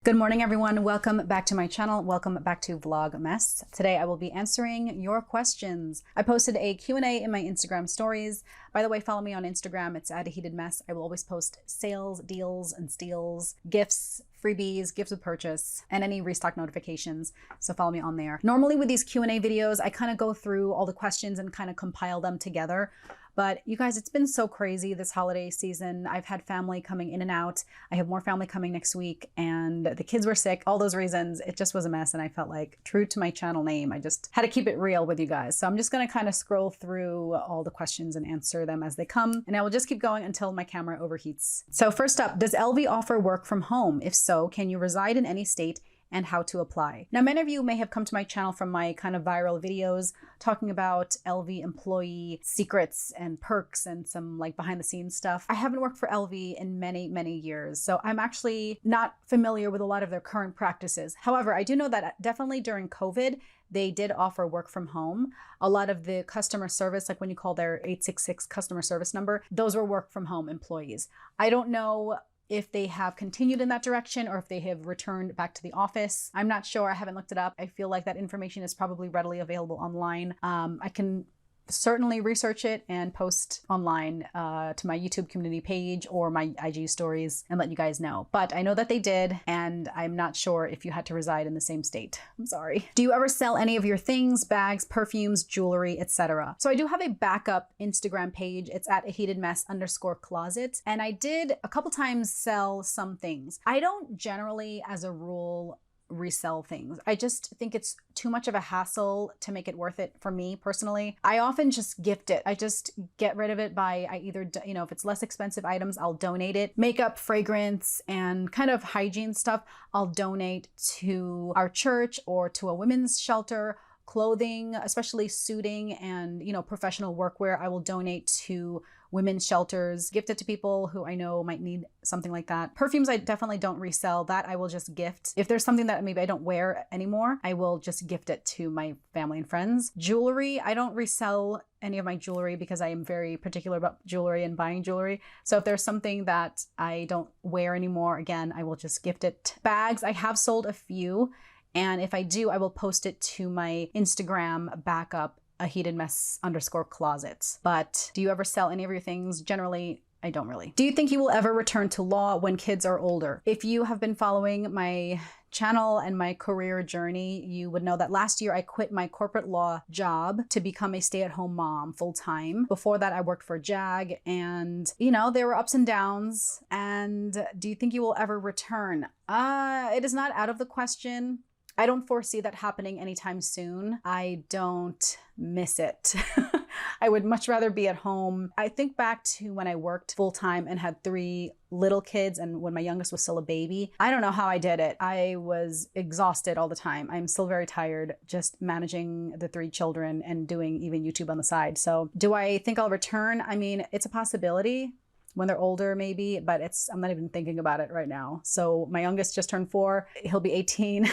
Good morning, everyone. Welcome back to my channel. Welcome back to Vlogmess. Today, I will be answering your questions. I posted a Q&A in my Instagram stories. By the way, follow me on Instagram. It's @aheatedmess. I will always post sales, deals, and steals, gifts, freebies, gifts with purchase, and any restock notifications. So follow me on there. Normally with these Q&A videos, I kind of go through all the questions and kind of compile them together. But you guys, it's been so crazy this holiday season. I've had family coming in and out. I have more family coming next week, and the kids were sick. All those reasons, it just was a mess. And I felt like, true to my channel name, I just had to keep it real with you guys. So I'm just gonna kind of scroll through all the questions and answer them as they come. And I will just keep going until my camera overheats. So first up, does LV offer work from home? If so, can you reside in any state, and how to apply? Now, many of you may have come to my channel from my kind of viral videos talking about LV employee secrets and perks and some like behind the scenes stuff. I haven't worked for LV in many, many years, so I'm actually not familiar with a lot of their current practices. However, I do know that definitely during COVID, they did offer work from home. A lot of the customer service, like when you call their 866 customer service number, those were work from home employees. I don't know if they have continued in that direction or if they have returned back to the office. I'm not sure. I haven't looked it up. I feel like that information is probably readily available online. I can certainly research it and post online to my YouTube community page or my IG stories and let you guys know. But I know that they did, and I'm not sure if you had to reside in the same state. I'm sorry. Do you ever sell any of your things, bags, perfumes, jewelry, etc.? So I do have a backup Instagram page. It's @aheatedmess_closet. And I did a couple times sell some things. I don't generally, as a rule, resell things. I just think it's too much of a hassle to make it worth it for me personally. I often just gift it. I just get rid of it by, I either, if it's less expensive items, I'll donate it. Makeup, fragrance, and kind of hygiene stuff, I'll donate to our church or to a women's shelter. Clothing, especially suiting and, professional workwear, I will donate to women's shelters, gift it to people who I know might need something like that. Perfumes, I definitely don't resell. That I will just gift. If there's something that maybe I don't wear anymore, I will just gift it to my family and friends. Jewelry, I don't resell any of my jewelry because I am very particular about jewelry and buying jewelry. So if there's something that I don't wear anymore, again, I will just gift it. Bags, I have sold a few. And if I do, I will post it to my Instagram backup, @aheatedmess_closet. But do you ever sell any of your things? Generally, I don't really. Do you think you will ever return to law when kids are older? If you have been following my channel and my career journey, you would know that last year I quit my corporate law job to become a stay-at-home mom full-time. Before that, I worked for JAG, and there were ups and downs. And do you think you will ever return? It is not out of the question. I don't foresee that happening anytime soon. I don't miss it. I would much rather be at home. I think back to when I worked full-time and had 3 little kids, and when my youngest was still a baby. I don't know how I did it. I was exhausted all the time. I'm still very tired just managing the 3 children and doing even YouTube on the side. So do I think I'll return? I mean, it's a possibility. When they're older, maybe, but I'm not even thinking about it right now. So my youngest just turned 4. He'll be 18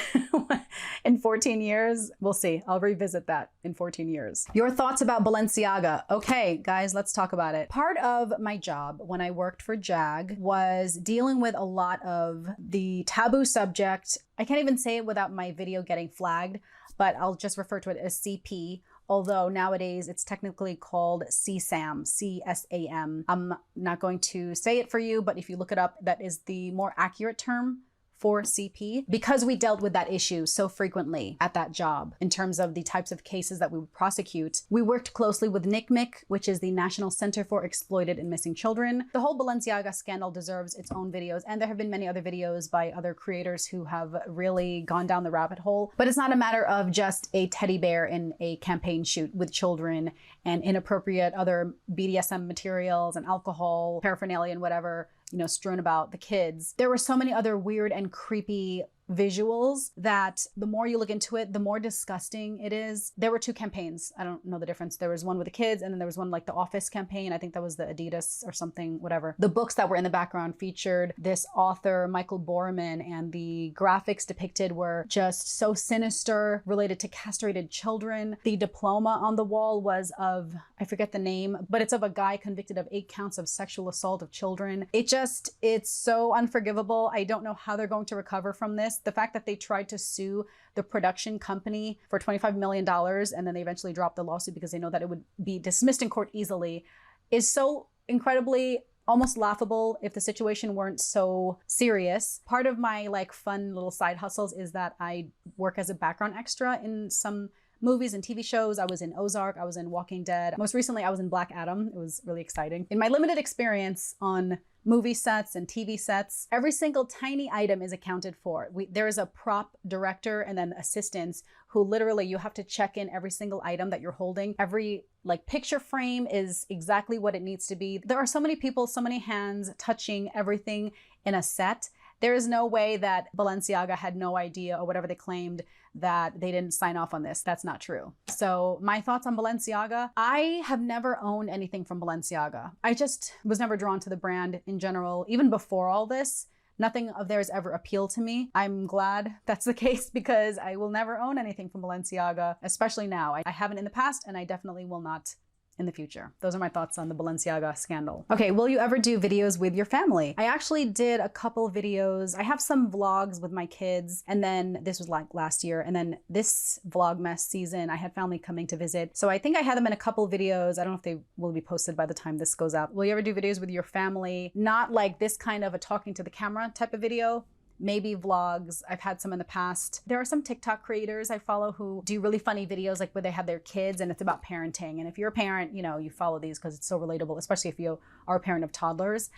in 14 years. We'll see. I'll revisit that in 14 years. Your thoughts about Balenciaga. Okay, guys, let's talk about it. Part of my job when I worked for JAG was dealing with a lot of the taboo subject. I can't even say it without my video getting flagged, but I'll just refer to it as CP. Although nowadays it's technically called CSAM, CSAM. I'm not going to say it for you, but if you look it up, that is the more accurate term for CP, because we dealt with that issue so frequently at that job in terms of the types of cases that we would prosecute. We worked closely with NCMEC, which is the National Center for Exploited and Missing Children. The whole Balenciaga scandal deserves its own videos, and there have been many other videos by other creators who have really gone down the rabbit hole. But it's not a matter of just a teddy bear in a campaign shoot with children and inappropriate other BDSM materials and alcohol, paraphernalia and whatever, strewn about the kids. There were so many other weird and creepy visuals that the more you look into it, the more disgusting it is. There were two campaigns. I don't know the difference. There was one with the kids, and then there was one like the Office campaign. I think that was the Adidas or something, whatever. The books that were in the background featured this author, Michael Borman, and the graphics depicted were just so sinister, related to castrated children. The diploma on the wall was of, I forget the name, but it's of a guy convicted of 8 counts of sexual assault of children. It's so unforgivable. I don't know how they're going to recover from this. The fact that they tried to sue the production company for $25 million and then they eventually dropped the lawsuit because they know that it would be dismissed in court easily is so incredibly almost laughable if the situation weren't so serious. Part of my like fun little side hustles is that I work as a background extra in some movies and TV shows. I was in Ozark, I was in Walking Dead. Most recently, I was in Black Adam. It was really exciting. In my limited experience on movie sets and TV sets, every single tiny item is accounted for. There is a prop director and then assistants who literally you have to check in every single item that you're holding. Every like picture frame is exactly what it needs to be. There are so many people, so many hands touching everything in a set. There is no way that Balenciaga had no idea or whatever they claimed that they didn't sign off on this. That's not true. So my thoughts on Balenciaga, I have never owned anything from Balenciaga. I just was never drawn to the brand in general. Even before all this, nothing of theirs ever appealed to me. I'm glad that's the case because I will never own anything from Balenciaga, especially now. I haven't in the past and I definitely will not in the future. Those are my thoughts on the Balenciaga scandal. Okay, will you ever do videos with your family? I actually did a couple videos. I have some vlogs with my kids, and then this was like last year, and then this Vlogmess season, I had family coming to visit. So I think I had them in a couple videos. I don't know if they will be posted by the time this goes out. Will you ever do videos with your family? Not like this kind of a talking to the camera type of video. Maybe vlogs. I've had some in the past. There are some TikTok creators I follow who do really funny videos like where they have their kids and it's about parenting. And if you're a parent, you know, you follow these because it's so relatable, especially if you are a parent of toddlers.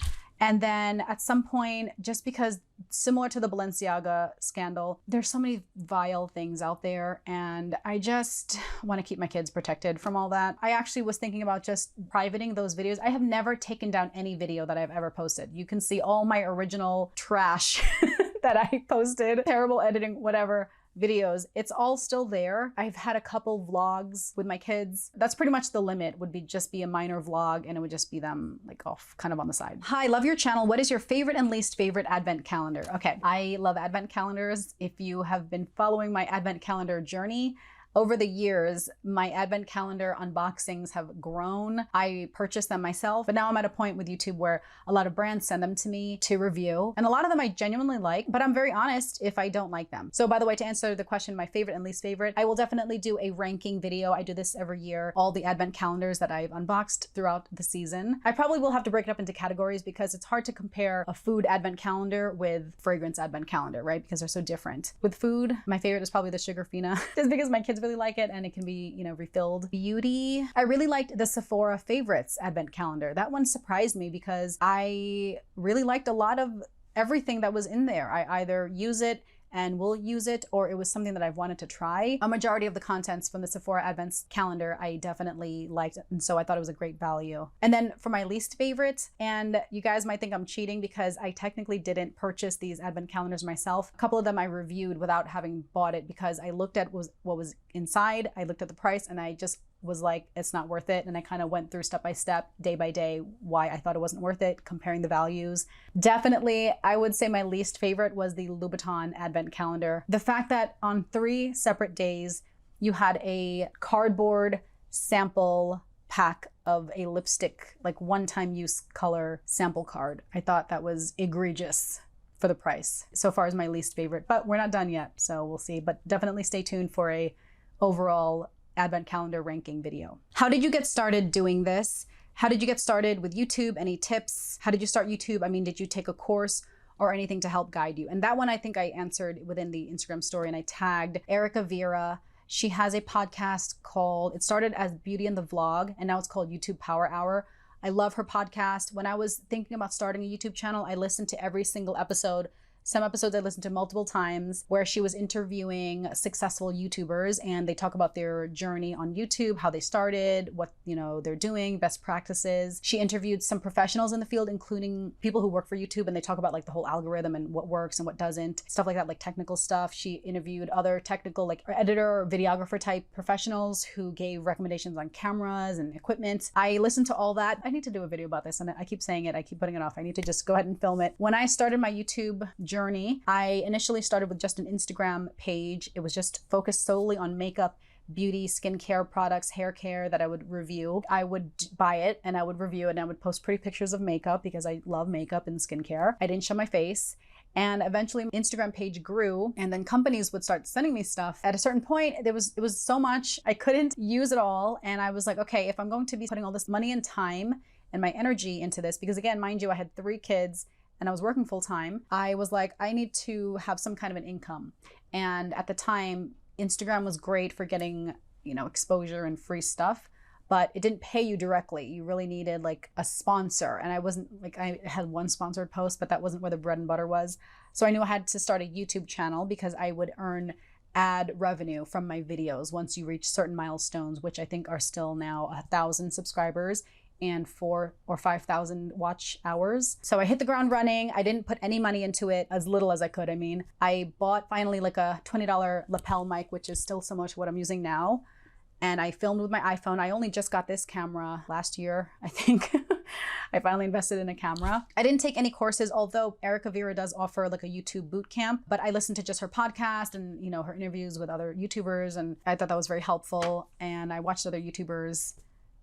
And then at some point, just because similar to the Balenciaga scandal, there's so many vile things out there and I just want to keep my kids protected from all that. I actually was thinking about just privating those videos. I have never taken down any video that I've ever posted. You can see all my original trash that I posted, terrible editing, whatever, videos. It's all still there. I've had a couple vlogs with my kids. That's pretty much the limit, would be just be a minor vlog and it would just be them like off kind of on the side. Hi, love your channel. What is your favorite and least favorite advent calendar? Okay, I love advent calendars. If you have been following my advent calendar journey, over the years, my advent calendar unboxings have grown. I purchased them myself, but now I'm at a point with YouTube where a lot of brands send them to me to review. And a lot of them I genuinely like, but I'm very honest if I don't like them. So by the way, to answer the question, my favorite and least favorite, I will definitely do a ranking video. I do this every year, all the advent calendars that I've unboxed throughout the season. I probably will have to break it up into categories because it's hard to compare a food advent calendar with fragrance advent calendar, right? Because they're so different. With food, my favorite is probably the Sugar Fina, just because my kids really like it and it can be, you know, refilled. Beauty, I really liked the Sephora Favorites advent calendar. That one surprised me because I really liked a lot of everything that was in there. I either use it and will use it, or it was something that I've wanted to try. A majority of the contents from the Sephora Advent calendar I definitely liked, and so I thought it was a great value. And then for my least favorite, and you guys might think I'm cheating because I technically didn't purchase these Advent calendars myself. A couple of them I reviewed without having bought it because I looked at what was inside, I looked at the price, and I just was like, it's not worth it. And I kind of went through step by step, day by day, why I thought it wasn't worth it, comparing the values. Definitely, I would say my least favorite was the Louis Vuitton Advent calendar. The fact that on 3 separate days, you had a cardboard sample pack of a lipstick, like one-time use color sample card. I thought that was egregious for the price. So far as my least favorite, but we're not done yet, so we'll see. But definitely stay tuned for a overall advent calendar ranking video. How did you get started doing this? How did you get started with YouTube? Any tips? How did you start YouTube? I mean, did you take a course or anything to help guide you? And that one I think I answered within the Instagram story, and I tagged Erica Vera. She has a podcast called, it started as Beauty in the Vlog, and now it's called YouTube Power Hour. I love her podcast. When I was thinking about starting a YouTube channel, I listened to every single episode Some episodes I listened to multiple times where she was interviewing successful YouTubers and they talk about their journey on YouTube, how they started, what, they're doing, best practices. She interviewed some professionals in the field, including people who work for YouTube, and they talk about like the whole algorithm and what works and what doesn't, stuff like that, like technical stuff. She interviewed other technical, like editor or videographer type professionals who gave recommendations on cameras and equipment. I listened to all that. I need to do a video about this, and I keep saying it, I keep putting it off. I need to just go ahead and film it. When I started my YouTube journey, I initially started with just an Instagram page. It was just focused solely on makeup, beauty, skincare products, hair care that I would review. I would buy it and I would review it, and I would post pretty pictures of makeup because I love makeup and skincare. I didn't show my face. And eventually Instagram page grew, and then companies would start sending me stuff. At a certain point, it was so much, I couldn't use it all. And I was like, okay, if I'm going to be putting all this money and time and my energy into this, because again, mind you, I had 3 kids and I was working full time, I was like, I need to have some kind of an income. And at the time, Instagram was great for getting, exposure and free stuff, but it didn't pay you directly. You really needed like a sponsor. And I had one sponsored post, but that wasn't where the bread and butter was. So I knew I had to start a YouTube channel because I would earn ad revenue from my videos once you reach certain milestones, which I think are still now 1,000 subscribers and 4,000 or 5,000 watch hours. So I hit the ground running. I didn't put any money into it, as little as I could. I bought finally like a $20 lapel mic, which is still similar to what I'm using now. And I filmed with my iPhone. I only just got this camera last year, I think. I finally invested in a camera. I didn't take any courses, although Erica Vera does offer like a YouTube boot camp, but I listened to just her podcast and, her interviews with other YouTubers, and I thought that was very helpful. And I watched other YouTubers.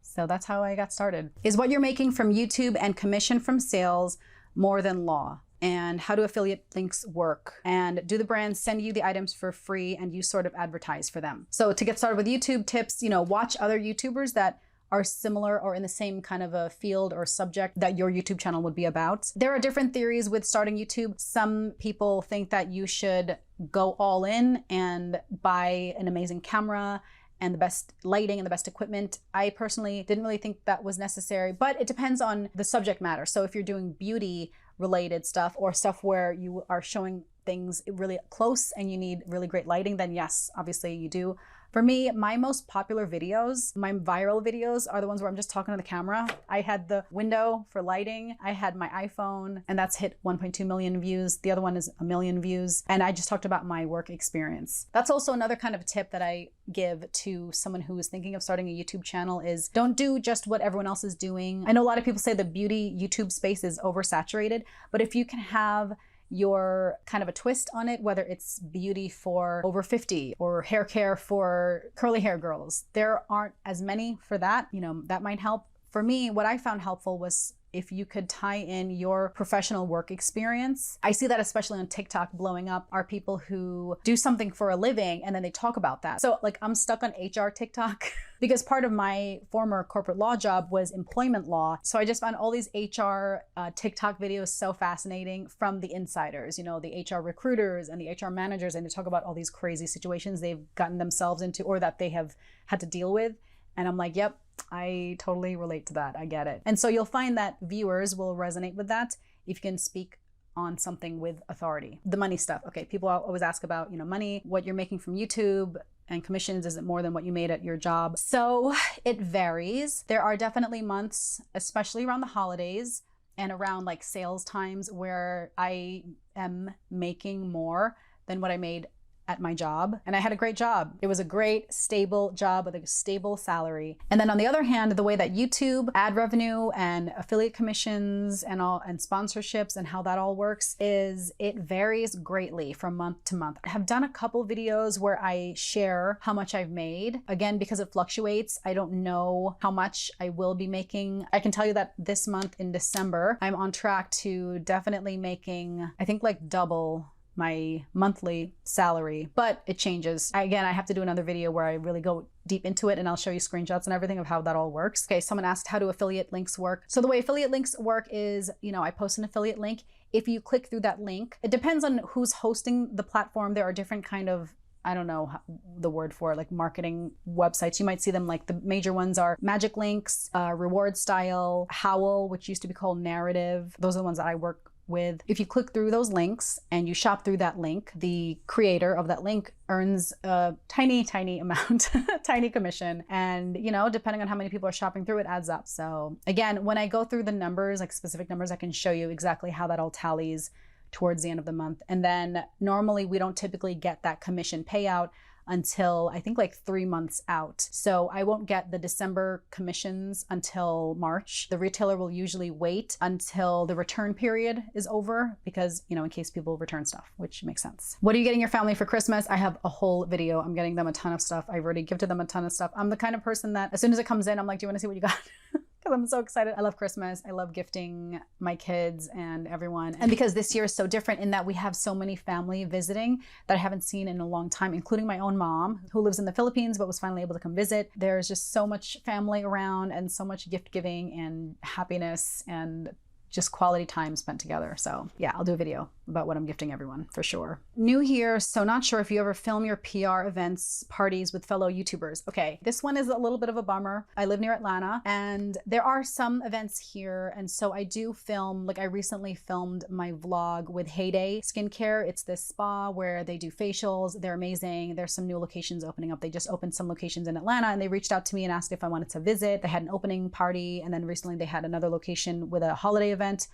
So that's how I got started. Is what you're making from YouTube and commission from sales more than law? And how do affiliate links work? And do the brands send you the items for free and you sort of advertise for them? So to get started with YouTube tips, watch other YouTubers that are similar or in the same kind of a field or subject that your YouTube channel would be about. There are different theories with starting YouTube. Some people think that you should go all in and buy an amazing camera and the best lighting and the best equipment. I personally didn't really think that was necessary, but it depends on the subject matter. So if you're doing beauty related stuff or stuff where you are showing things really close and you need really great lighting, then yes, obviously you do. For me, my most popular videos, my viral videos, are the ones where I'm just talking to the camera. I had the window for lighting. I had my iPhone, and that's hit 1.2 million views. The other one is 1 million views. And I just talked about my work experience. That's also another kind of tip that I give to someone who is thinking of starting a YouTube channel is don't do just what everyone else is doing. I know a lot of people say the beauty YouTube space is oversaturated, but if you can have your kind of a twist on it, whether it's beauty for over 50 or hair care for curly hair girls, there aren't as many for that, that might help. For me, what I found helpful was if you could tie in your professional work experience. I see that especially on TikTok blowing up are people who do something for a living and then they talk about that. So like I'm stuck on HR TikTok because part of my former corporate law job was employment law. So I just found all these HR TikTok videos so fascinating from the insiders, the HR recruiters and the HR managers, and they talk about all these crazy situations they've gotten themselves into or that they have had to deal with. And I'm like, yep, I totally relate to that. I get it. And so you'll find that viewers will resonate with that if you can speak on something with authority. The money stuff. Okay, people always ask about, money, what you're making from YouTube and commissions. Is it more than what you made at your job? So it varies. There are definitely months, especially around the holidays and around like sales times, where I am making more than what I made at my job. And I had a great job. It was a great, stable job with a stable salary. And then on the other hand, the way that YouTube ad revenue and affiliate commissions and sponsorships and how that all works is it varies greatly from month to month. I have done a couple videos where I share how much I've made. Again, because it fluctuates, I don't know how much I will be making. I can tell you that this month in December, I'm on track to definitely making, I think like double my monthly salary, but it changes. Again, I have to do another video where I really go deep into it and I'll show you screenshots and everything of how that all works. Okay, someone asked, how do affiliate links work? So the way affiliate links work is, I post an affiliate link. If you click through that link, it depends on who's hosting the platform. There are different kind of, I don't know the word for it, like marketing websites. You might see them, like the major ones are Magic Links, Reward Style, Howl, which used to be called Narrative. Those are the ones that I work with, if you click through those links and you shop through that link, the creator of that link earns a tiny amount, tiny commission. And you know, depending on how many people are shopping through, it adds up. So again, when I go through the numbers, like specific numbers, I can show you exactly how that all tallies towards the end of the month. And then normally we don't typically get that commission payout until I think like 3 months out. So I won't get the December commissions until March. The retailer will usually wait until the return period is over because, you know, in case people return stuff, which makes sense. What are you getting your family for Christmas? I have a whole video. I'm getting them a ton of stuff. I've already gifted them a ton of stuff. I'm the kind of person that as soon as it comes in, I'm like, do you want to see what you got? I'm so excited. I love Christmas. I love gifting my kids and everyone. And because this year is so different in that we have so many family visiting that I haven't seen in a long time, including my own mom who lives in the Philippines but was finally able to come visit. There's just so much family around and so much gift giving and happiness and just quality time spent together. So yeah, I'll do a video about what I'm gifting everyone for sure. New here, so not sure if you ever film your PR events, parties with fellow YouTubers. Okay, this one is a little bit of a bummer. I live near Atlanta and there are some events here. And so I do film, like I recently filmed my vlog with Heyday Skincare. It's this spa where they do facials. They're amazing. There's some new locations opening up. They just opened some locations in Atlanta and they reached out to me and asked if I wanted to visit. They had an opening party and then recently they had another location with a holiday event.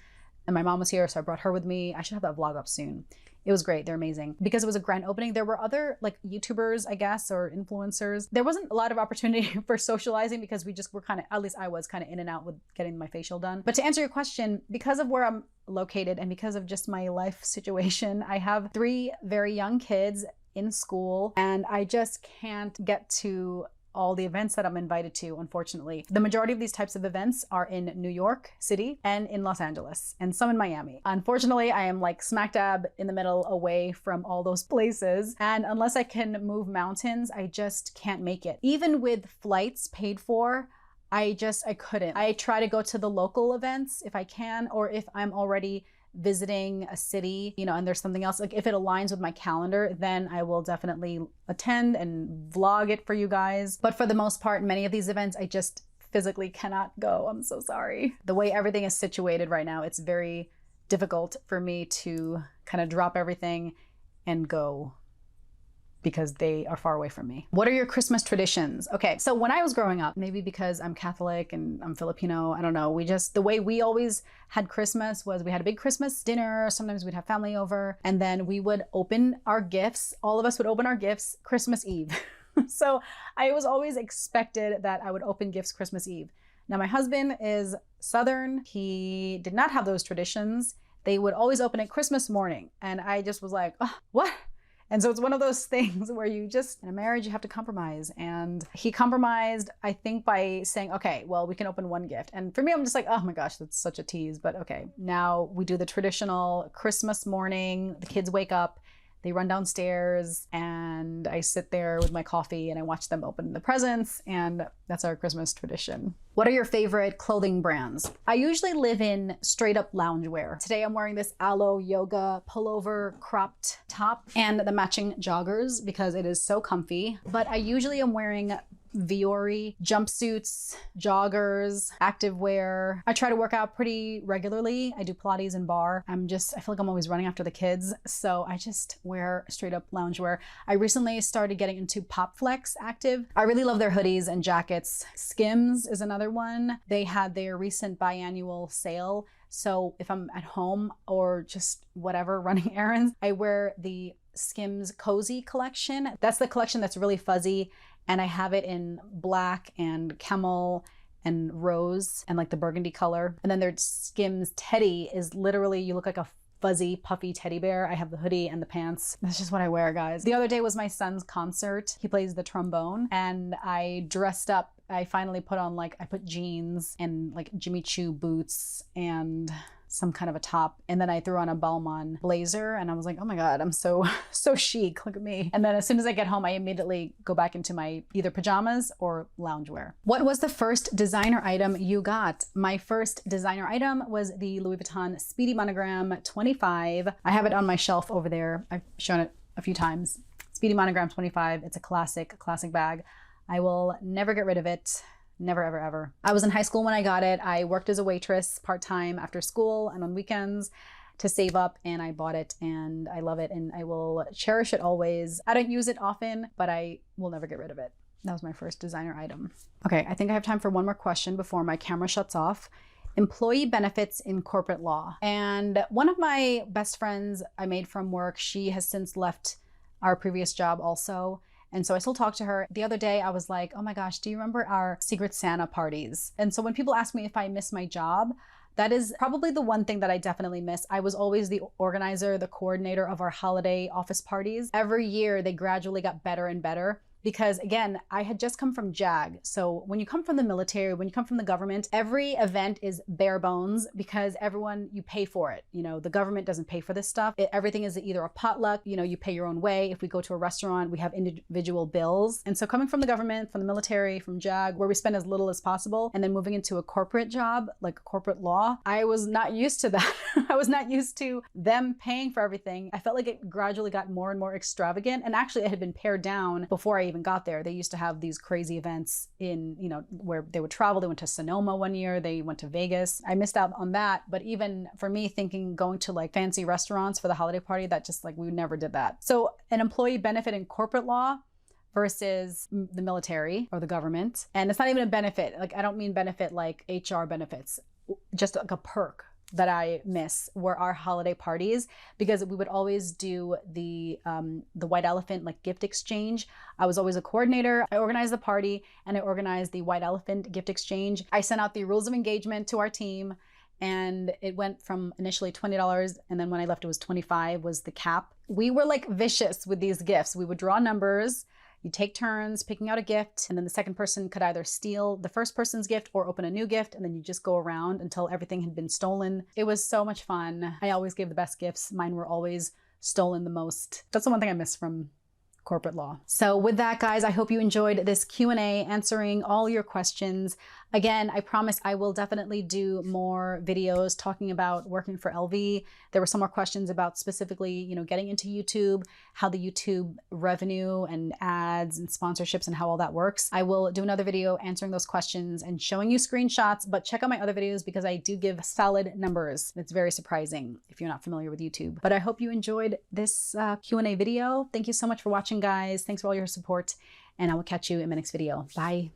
And my mom was here, so I brought her with me. I should have that vlog up soon. It was great. They're amazing. Because it was a grand opening, there were other like YouTubers, I guess, or influencers. There wasn't a lot of opportunity for socializing because we just were kind of, at least I was kind of in and out with getting my facial done. But to answer your question, because of where I'm located and because of just my life situation, I have 3 very young kids in school and I just can't get to all the events that I'm invited to, unfortunately. The majority of these types of events are in New York City and in Los Angeles and some in Miami. Unfortunately, I am like smack dab in the middle away from all those places. And unless I can move mountains, I just can't make it. Even with flights paid for, I couldn't. I try to go to the local events if I can, or if I'm already visiting a city, you know, and there's something else, like if it aligns with my calendar, then I will definitely attend and vlog it for you guys. But for the most part, many of these events, I just physically cannot go. I'm so sorry. The way everything is situated right now, it's very difficult for me to kind of drop everything and go because they are far away from me. What are your Christmas traditions? Okay, so when I was growing up, maybe because I'm Catholic and I'm Filipino, I don't know, the way we always had Christmas was we had a big Christmas dinner, sometimes we'd have family over, and then we would open our gifts. All of us would open our gifts Christmas Eve. So I was always expected that I would open gifts Christmas Eve. Now my husband is Southern. He did not have those traditions. They would always open it Christmas morning. And I just was like, oh, what? And so it's one of those things where you just, in a marriage, you have to compromise. And he compromised, I think, by saying, okay, well, we can open one gift. And for me, I'm just like, oh my gosh, that's such a tease. But okay, now we do the traditional Christmas morning. The kids wake up, they run downstairs, and I sit there with my coffee and I watch them open the presents. And that's our Christmas tradition. What are your favorite clothing brands? I usually live in straight up loungewear. Today I'm wearing this Aloe Yoga pullover cropped top and the matching joggers because it is so comfy. But I usually am wearing Viore jumpsuits, joggers, activewear. I try to work out pretty regularly. I do Pilates and bar. I feel like I'm always running after the kids. So I just wear straight up loungewear. I recently started getting into Pop Flex Active. I really love their hoodies and jackets. Skims is another one. They had their recent biannual sale. So if I'm at home or just whatever, running errands, I wear the Skims Cozy collection. That's the collection that's really fuzzy. And I have it in black and camel and rose and like the burgundy color. And then their Skims Teddy is literally, you look like a fuzzy, puffy teddy bear. I have the hoodie and the pants. That's just what I wear, guys. The other day was my son's concert. He plays the trombone and I dressed up. I finally put on I put jeans and like Jimmy Choo boots and some kind of a top. And then I threw on a Balmain blazer and I was like, oh my God, I'm so chic, look at me. And then as soon as I get home, I immediately go back into my either pajamas or loungewear. What was the first designer item you got? My first designer item was the Louis Vuitton Speedy Monogram 25. I have it on my shelf over there. I've shown it a few times. Speedy Monogram 25, it's a classic bag. I will never get rid of it. Never, ever, ever. I was in high school when I got it. I worked as a waitress part-time after school and on weekends. to save up, and I bought it and I love it and I will cherish it always. I don't use it often, but I will never get rid of it. That was my first designer item. Okay, I think I have time for one more question before my camera shuts off. Employee benefits in corporate law. And one of my best friends I made from work, she has since left our previous job also. And so I still talk to her. The other day I was like, oh my gosh, do you remember our Secret Santa parties? And so when people ask me if I miss my job, that is probably the one thing that I definitely miss. I was always the organizer, the coordinator of our holiday office parties. Every year they gradually got better and better. Because again, I had just come from JAG. So when you come from the military, when you come from the government, every event is bare bones because everyone, you pay for it. You know, the government doesn't pay for this stuff. Everything is either a potluck, you know, you pay your own way. If we go to a restaurant, we have individual bills. And so coming from the government, from the military, from JAG, where we spend as little as possible, and then moving into a corporate job, like corporate law, I was not used to that. I was not used to them paying for everything. I felt like it gradually got more and more extravagant. And actually it had been pared down before I even got there. They used to have these crazy events in, you know, where they would travel. They went to Sonoma one year, they went to Vegas. I missed out on that. But even for me, thinking going to like fancy restaurants for the holiday party, that just like, we never did that. So an employee benefit in corporate law versus the military or the government. And it's not even a benefit. Like, I don't mean benefit like HR benefits, just like a perk that I miss were our holiday parties, because we would always do the white elephant like gift exchange. I was always a coordinator. I organized the party and I organized the white elephant gift exchange. I sent out the rules of engagement to our team, and it went from initially $20, and then when I left it was $25 was the cap. We were like vicious with these gifts. We would draw numbers. You take turns picking out a gift, and then the second person could either steal the first person's gift or open a new gift, and then you just go around until everything had been stolen. It was so much fun. I always gave the best gifts. Mine were always stolen the most. That's the one thing I miss from corporate law. So with that, guys, I hope you enjoyed this Q&A answering all your questions. Again, I promise I will definitely do more videos talking about working for LV. There were some more questions about specifically, you know, getting into YouTube, how the YouTube revenue and ads and sponsorships and how all that works. I will do another video answering those questions and showing you screenshots, but check out my other videos because I do give solid numbers. It's very surprising if you're not familiar with YouTube. But I hope you enjoyed this Q&A video. Thank you so much for watching, guys. Thanks for all your support, and I will catch you in my next video. Bye.